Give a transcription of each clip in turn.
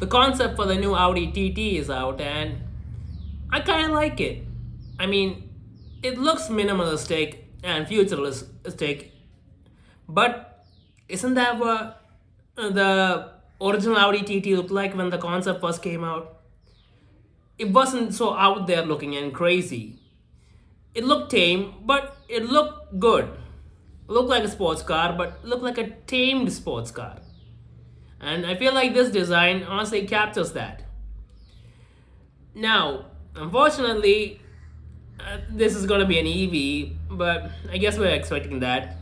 the concept for the new Audi TT is out, and I kind of like it. I mean, it looks minimalistic and futuristic, but isn't that what the original Audi TT looked like when the concept first came out? It wasn't so out there looking and crazy. It looked tame, but it looked good. It looked like a sports car, but it looked like a tamed sports car. And I feel like this design honestly captures that. Now, unfortunately, this is gonna be an EV, but I guess we're expecting that.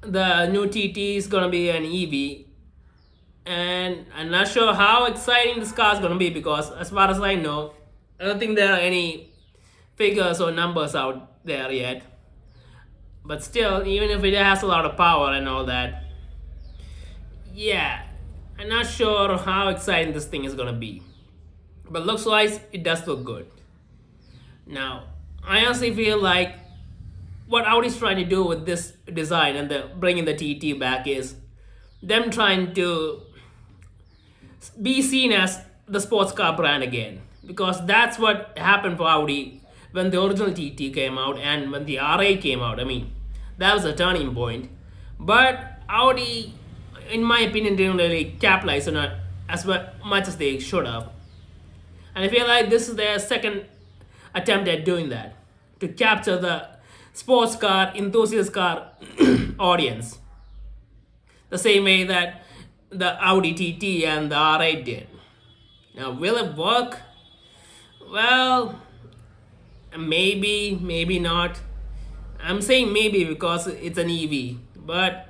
The new TT is gonna be an EV, and I'm not sure how exciting this car is gonna be because, as far as I know, I don't think there are any figures or numbers out there yet. But still, even if it has a lot of power and all that, yeah, I'm not sure how exciting this thing is gonna be. But looks wise, it does look good. Now, I honestly feel like what Audi's trying to do with this design and bringing the TT back is them trying to be seen as the sports car brand again. Because that's what happened for Audi when the original TT came out and when the R8 came out. I mean, that was a turning point. But Audi, in my opinion, didn't really capitalize on it as much as they should have. And I feel like this is their second attempt at doing that, to capture the sports car, enthusiast car audience. The same way that the Audi TT and the R8 did. Now, will it work? Well, maybe, maybe not. I'm saying maybe because it's an EV. But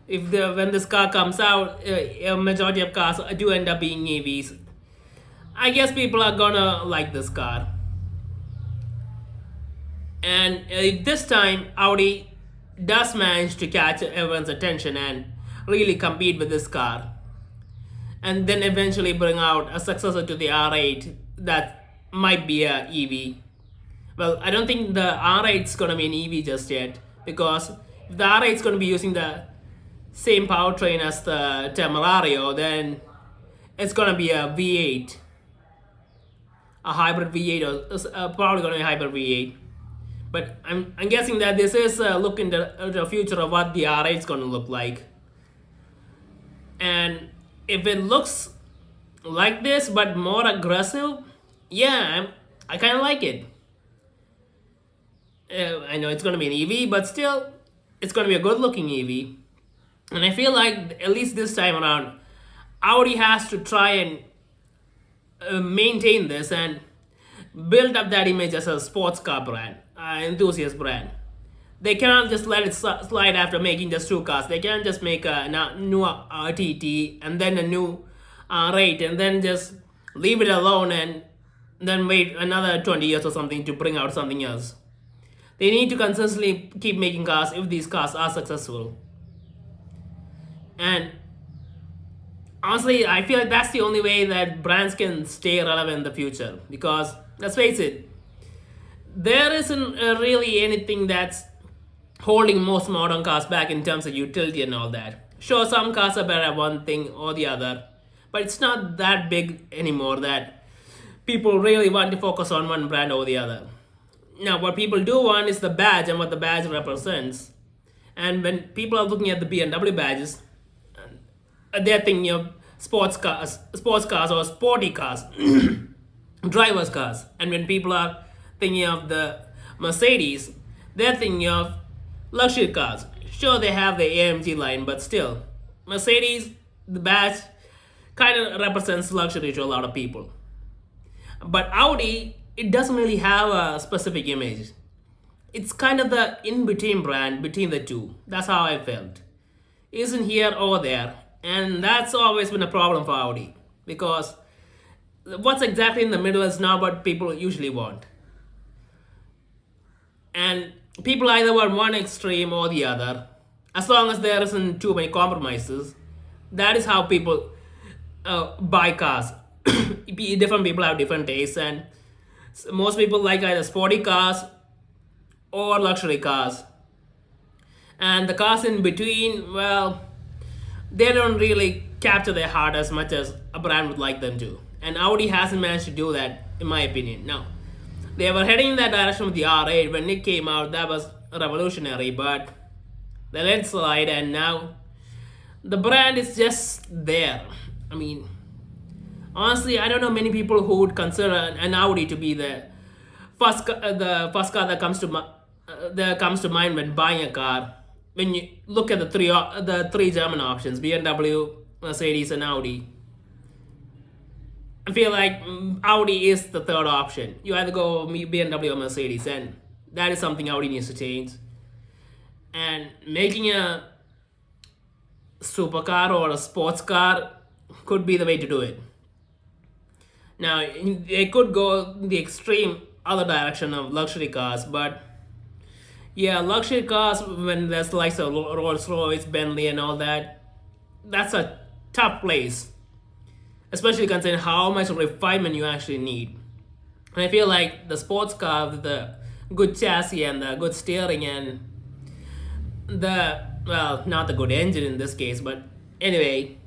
when this car comes out, a majority of cars do end up being EVs. I guess people are gonna like this car. And if this time Audi does manage to catch everyone's attention and really compete with this car, and then eventually bring out a successor to the R8 that might be a EV. Well, I don't think the R8 is gonna be an EV just yet, because if the R8 is gonna be using the same powertrain as the Temerario, then it's gonna be a V8, a hybrid V8, or probably gonna be a hybrid V8. But I'm guessing that this is a look into the future of what the R8 is gonna look like. And if it looks like this but more aggressive, yeah, I kind of like it. I know it's gonna be an EV, but still, it's gonna be a good-looking EV. And I feel like at least this time around, Audi has to try and maintain this and build up that image as a sports car brand, enthusiast brand. They cannot just let it slide after making just two cars. They can't just make a new TT and then a new R8 and then just leave it alone and then wait another 20 years or something to bring out something else. They need to consistently keep making cars if these cars are successful. And honestly, I feel like that's the only way that brands can stay relevant in the future. Because, let's face it, there isn't really anything that's holding most modern cars back in terms of utility and all that. Sure, some cars are better at one thing or the other, but it's not that big anymore that people really want to focus on one brand over the other. Now, what people do want is the badge and what the badge represents. And when people are looking at the BMW badges, they're thinking of sports cars or sporty cars, drivers' cars. And when people are thinking of the Mercedes, they're thinking of luxury cars. Sure, they have the AMG line, but still, Mercedes, the badge, kind of represents luxury to a lot of people. But Audi, it doesn't really have a specific image. It's kind of the in-between brand between the two. That's how I felt. It isn't here or there. And that's always been a problem for Audi. Because what's exactly in the middle is not what people usually want. And people either want one extreme or the other. As long as there isn't too many compromises, that is how people buy cars. Different people have different tastes, and most people like either sporty cars or luxury cars. And the cars in between, well, they don't really capture their heart as much as a brand would like them to. And Audi hasn't managed to do that, in my opinion. Now, they were heading in that direction with the R8 when it came out. That was revolutionary, but they let slide, and now the brand is just there. I mean, honestly, I don't know many people who would consider an Audi to be the first car that comes to mind when buying a car. When you look at the three German options, BMW, Mercedes, and Audi, I feel like Audi is the third option. You either go BMW or Mercedes, and that is something Audi needs to change. And making a supercar or a sports car could be the way to do it. Now, they could go the extreme other direction of luxury cars, but yeah, luxury cars, when there's likes of Rolls Royce, Bentley, and all that, that's a tough place, especially considering how much refinement you actually need. And I feel like the sports car with the good chassis and the good steering and the, well, not the good engine in this case, but anyway,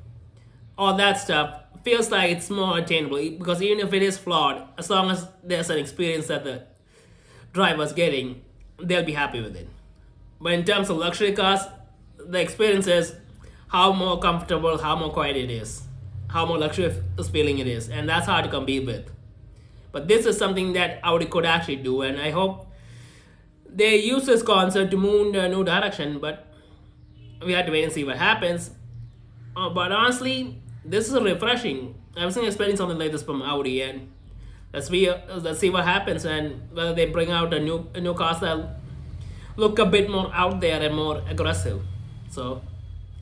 all that stuff feels like it's more attainable, because even if it is flawed, as long as there's an experience that the driver's getting, they'll be happy with it. But in terms of luxury cars, the experience is how more comfortable, how more quiet it is, how more luxurious feeling it is, and that's hard to compete with. But this is something that Audi could actually do, and I hope they use this concept to move in a new direction, but we have to wait and see what happens. But honestly, this is refreshing. I wasn't expecting something like this from Audi, and let's see what happens, and whether they bring out a new cars that look a bit more out there and more aggressive. So